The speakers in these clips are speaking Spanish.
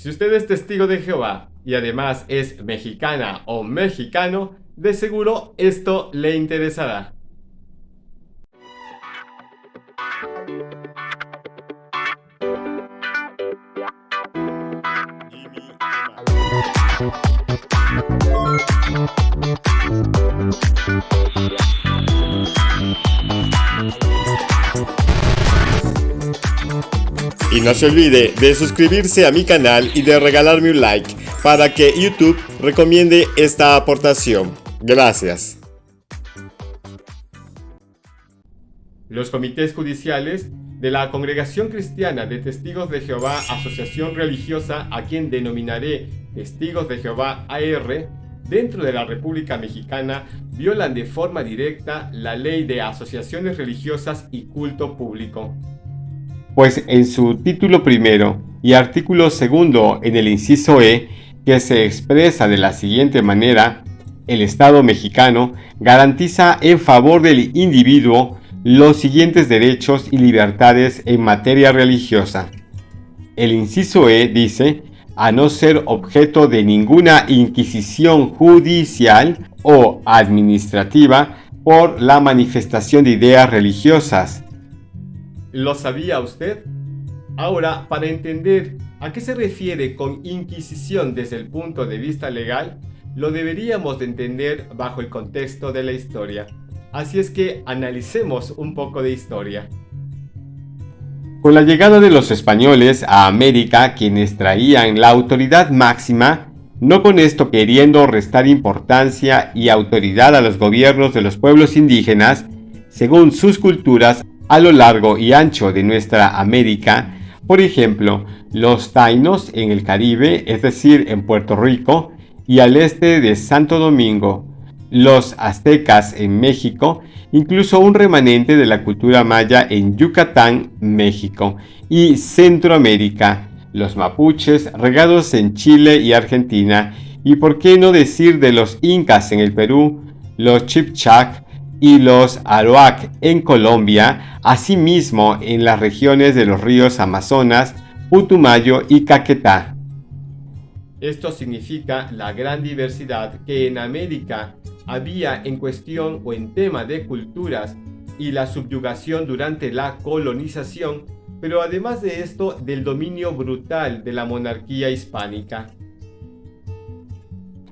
Si usted es testigo de Jehová y además es mexicana o mexicano, de seguro esto le interesará. Y no se olvide de suscribirse a mi canal y de regalarme un like para que YouTube recomiende esta aportación. Gracias. Los comités judiciales de la Congregación Cristiana de Testigos de Jehová, asociación religiosa a quien denominaré Testigos de Jehová AR, dentro de la República Mexicana, violan de forma directa la ley de asociaciones religiosas y culto público. Pues en su título primero y artículo segundo en el inciso E, que se expresa de la siguiente manera: el Estado mexicano garantiza en favor del individuo los siguientes derechos y libertades en materia religiosa. El inciso E dice: a no ser objeto de ninguna inquisición judicial o administrativa por la manifestación de ideas religiosas. ¿Lo sabía usted? Ahora, para entender a qué se refiere con inquisición desde el punto de vista legal, lo deberíamos de entender bajo el contexto de la historia. Así es que analicemos un poco de historia. Con la llegada de los españoles a América, quienes traían la autoridad máxima, no con esto queriendo restar importancia y autoridad a los gobiernos de los pueblos indígenas, según sus culturas, a lo largo y ancho de nuestra América, por ejemplo, los taínos en el Caribe, es decir, en Puerto Rico, y al este de Santo Domingo, los aztecas en México, incluso un remanente de la cultura maya en Yucatán, México, y Centroamérica, los mapuches regados en Chile y Argentina, y por qué no decir de los incas en el Perú, los chipchak y los arawak en Colombia, asimismo en las regiones de los ríos Amazonas, Putumayo y Caquetá. Esto significa la gran diversidad que en América había en cuestión o en tema de culturas y la subyugación durante la colonización, pero además de esto del dominio brutal de la monarquía hispánica.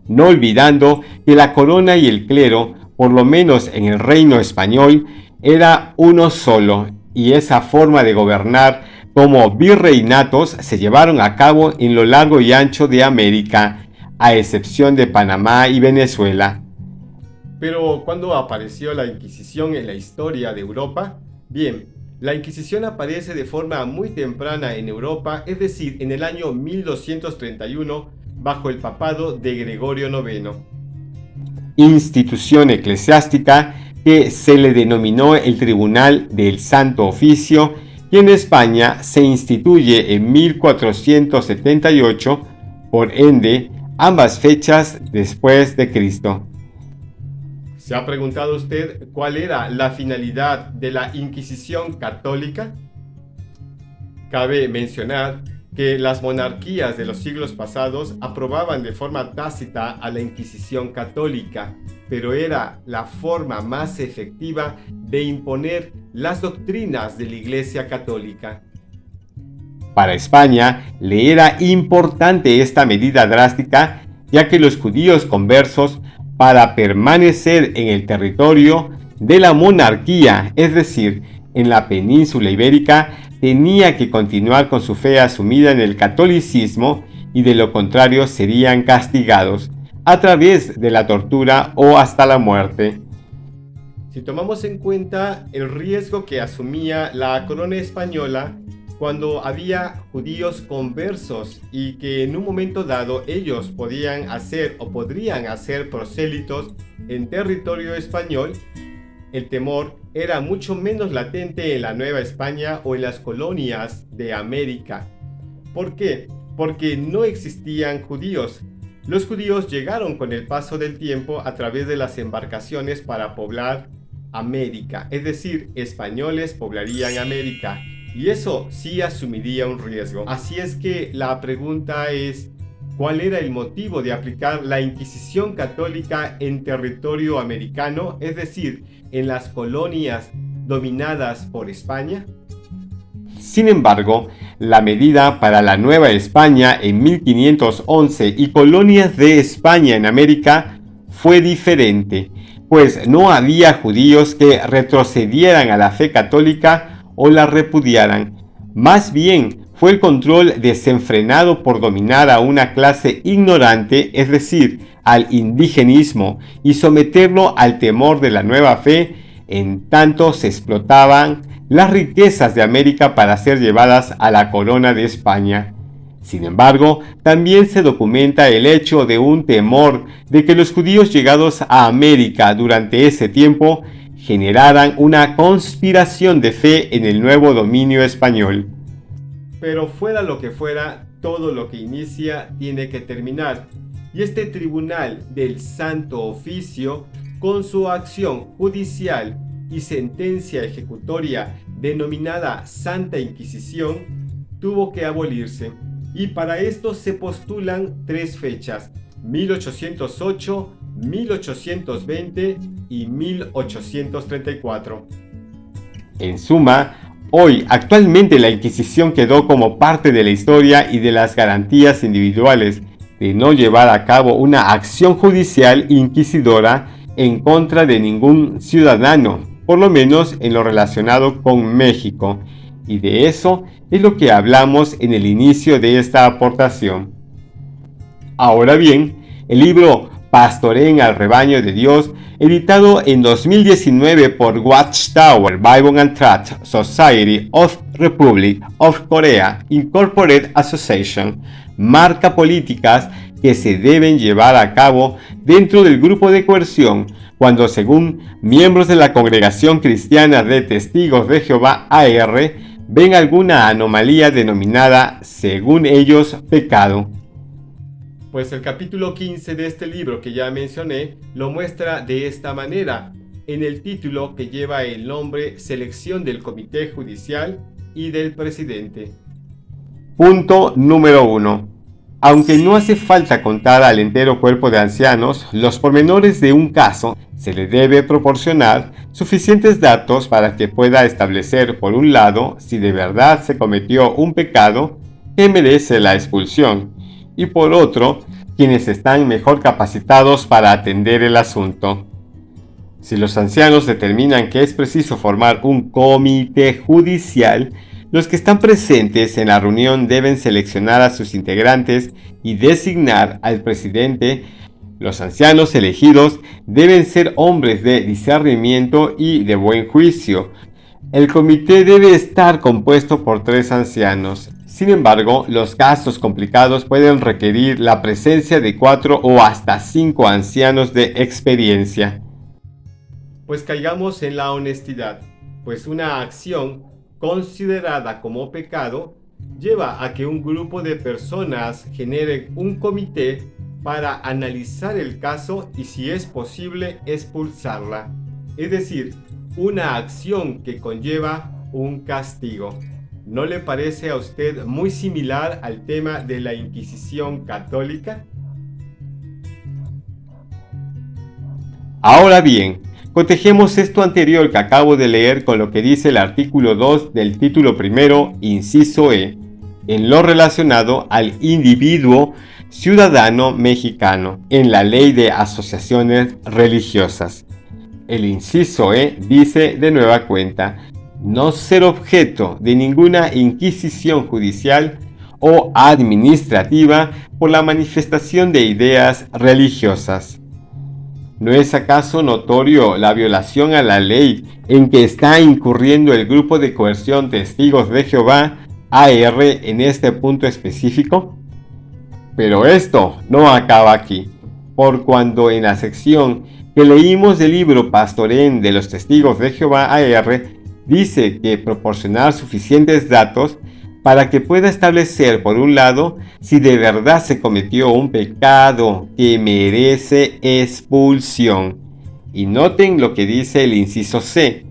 No olvidando que la corona y el clero, por lo menos en el reino español, era uno solo, y esa forma de gobernar como virreinatos se llevaron a cabo en lo largo y ancho de América, a excepción de Panamá y Venezuela. Pero ¿cuándo apareció la Inquisición en la historia de Europa? Bien, la Inquisición aparece de forma muy temprana en Europa, es decir, en el año 1231, bajo el papado de Gregorio IX. Institución eclesiástica que se le denominó el Tribunal del Santo Oficio, y en España se instituye en 1478, por ende, ambas fechas después de Cristo. ¿Se ha preguntado usted cuál era la finalidad de la Inquisición católica? Cabe mencionar que las monarquías de los siglos pasados aprobaban de forma tácita a la Inquisición católica, pero era la forma más efectiva de imponer las doctrinas de la Iglesia católica. Para España le era importante esta medida drástica, ya que los judíos conversos, para permanecer en el territorio de la monarquía, es decir, en la península ibérica, tenía que continuar con su fe asumida en el catolicismo, y de lo contrario serían castigados a través de la tortura o hasta la muerte. Si tomamos en cuenta el riesgo que asumía la corona española cuando había judíos conversos y que en un momento dado ellos podían hacer o podrían hacer prosélitos en territorio español, el temor era mucho menos latente en la Nueva España o en las colonias de América. ¿Por qué? Porque no existían judíos. Los judíos llegaron con el paso del tiempo a través de las embarcaciones para poblar América, es decir, españoles poblarían América, y eso sí asumiría un riesgo. Así es que la pregunta es, ¿cuál era el motivo de aplicar la Inquisición católica en territorio americano, es decir, en las colonias dominadas por España? Sin embargo, la medida para la Nueva España en 1511 y colonias de España en América fue diferente, pues no había judíos que retrocedieran a la fe católica o la repudiaran. Más bien, fue el control desenfrenado por dominar a una clase ignorante, es decir, al indigenismo, y someterlo al temor de la nueva fe, en tanto se explotaban las riquezas de América para ser llevadas a la corona de España. Sin embargo, también se documenta el hecho de un temor de que los judíos llegados a América durante ese tiempo generaran una conspiración de fe en el nuevo dominio español. Pero fuera lo que fuera, todo lo que inicia tiene que terminar. Y este tribunal del Santo Oficio, con su acción judicial y sentencia ejecutoria denominada Santa Inquisición, tuvo que abolirse. Y para esto se postulan tres fechas: 1808, 1820 y 1834. En suma, hoy actualmente la Inquisición quedó como parte de la historia y de las garantías individuales de no llevar a cabo una acción judicial inquisidora en contra de ningún ciudadano, por lo menos en lo relacionado con México, y de eso es lo que hablamos en el inicio de esta aportación. Ahora bien, el libro Pastoreen al Rebaño de Dios, editado en 2019 por Watchtower Bible and Tract Society of Republic of Korea Incorporated Association, marca políticas que se deben llevar a cabo dentro del grupo de coerción cuando, según miembros de la Congregación Cristiana de Testigos de Jehová AR, ven alguna anomalía denominada, según ellos, pecado. Pues el capítulo 15 de este libro que ya mencioné lo muestra de esta manera, en el título que lleva el nombre Selección del Comité Judicial y del Presidente. Punto número 1. Aunque no hace falta contar al entero cuerpo de ancianos los pormenores de un caso, se le debe proporcionar suficientes datos para que pueda establecer, por un lado, si de verdad se cometió un pecado que merece la expulsión, y por otro, quienes están mejor capacitados para atender el asunto. Si los ancianos determinan que es preciso formar un comité judicial, los que están presentes en la reunión deben seleccionar a sus integrantes y designar al presidente. Los ancianos elegidos deben ser hombres de discernimiento y de buen juicio. El comité debe estar compuesto por 3 ancianos. Sin embargo, los casos complicados pueden requerir la presencia de 4 o hasta 5 ancianos de experiencia. Pues caigamos en la honestidad, pues una acción considerada como pecado lleva a que un grupo de personas genere un comité para analizar el caso y, si es posible, expulsarla. Es decir, una acción que conlleva un castigo. ¿No le parece a usted muy similar al tema de la Inquisición católica? Ahora bien, cotejemos esto anterior que acabo de leer con lo que dice el artículo 2 del título primero, inciso E, en lo relacionado al individuo ciudadano mexicano en la Ley de Asociaciones Religiosas. El inciso E dice de nueva cuenta: no ser objeto de ninguna inquisición judicial o administrativa por la manifestación de ideas religiosas. ¿No es acaso notorio la violación a la ley en que está incurriendo el grupo de coerción Testigos de Jehová AR en este punto específico? Pero esto no acaba aquí, por cuando en la sección que leímos del libro Pastoreen de los Testigos de Jehová AR dice que proporcionar suficientes datos para que pueda establecer, por un lado, si de verdad se cometió un pecado que merece expulsión. Y noten lo que dice el inciso C: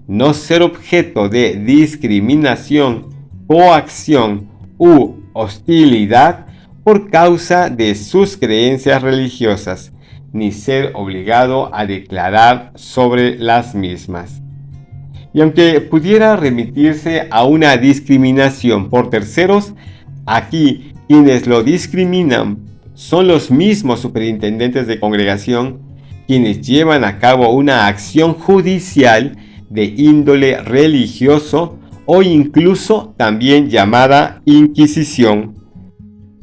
no ser objeto de discriminación, coacción u hostilidad por causa de sus creencias religiosas, ni ser obligado a declarar sobre las mismas. Y aunque pudiera remitirse a una discriminación por terceros, aquí quienes lo discriminan son los mismos superintendentes de congregación quienes llevan a cabo una acción judicial de índole religioso o incluso también llamada Inquisición.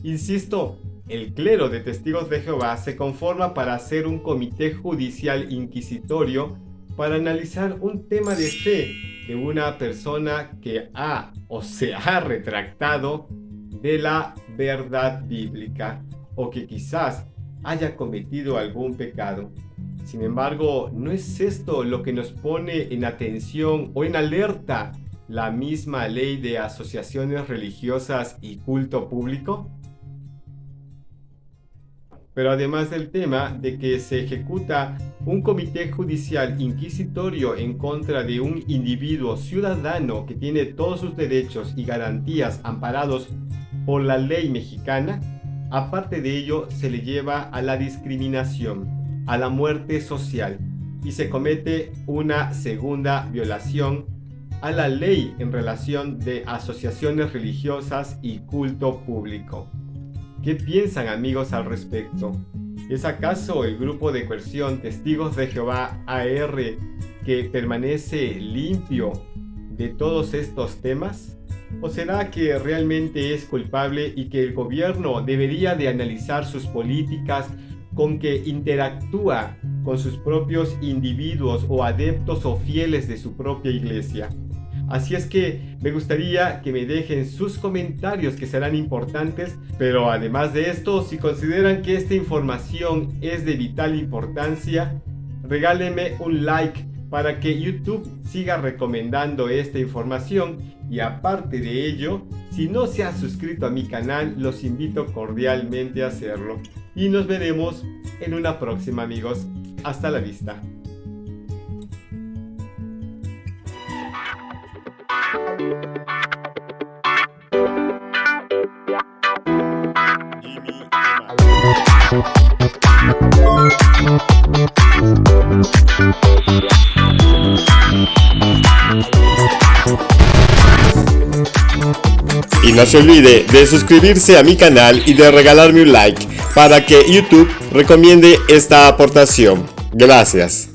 Insisto, el clero de Testigos de Jehová se conforma para ser un comité judicial inquisitorio para analizar un tema de fe de una persona que ha o se ha retractado de la verdad bíblica o que quizás haya cometido algún pecado. Sin embargo, ¿no es esto lo que nos pone en atención o en alerta la misma ley de asociaciones religiosas y culto público? Pero además del tema de que se ejecuta un comité judicial inquisitorio en contra de un individuo ciudadano que tiene todos sus derechos y garantías amparados por la ley mexicana, aparte de ello se le lleva a la discriminación, a la muerte social, y se comete una segunda violación a la ley en relación de asociaciones religiosas y culto público. ¿Qué piensan, amigos, al respecto? ¿Es acaso el grupo de coerción Testigos de Jehová AR que permanece limpio de todos estos temas? ¿O será que realmente es culpable y que el gobierno debería de analizar sus políticas con que interactúa con sus propios individuos o adeptos o fieles de su propia iglesia? Así es que me gustaría que me dejen sus comentarios, que serán importantes, pero además de esto, si consideran que esta información es de vital importancia, regálenme un like para que YouTube siga recomendando esta información, y aparte de ello, si no se han suscrito a mi canal, los invito cordialmente a hacerlo. Y nos veremos en una próxima, amigos. Hasta la vista. Y no se olvide de suscribirse a mi canal y de regalarme un like para que YouTube recomiende esta aportación. Gracias.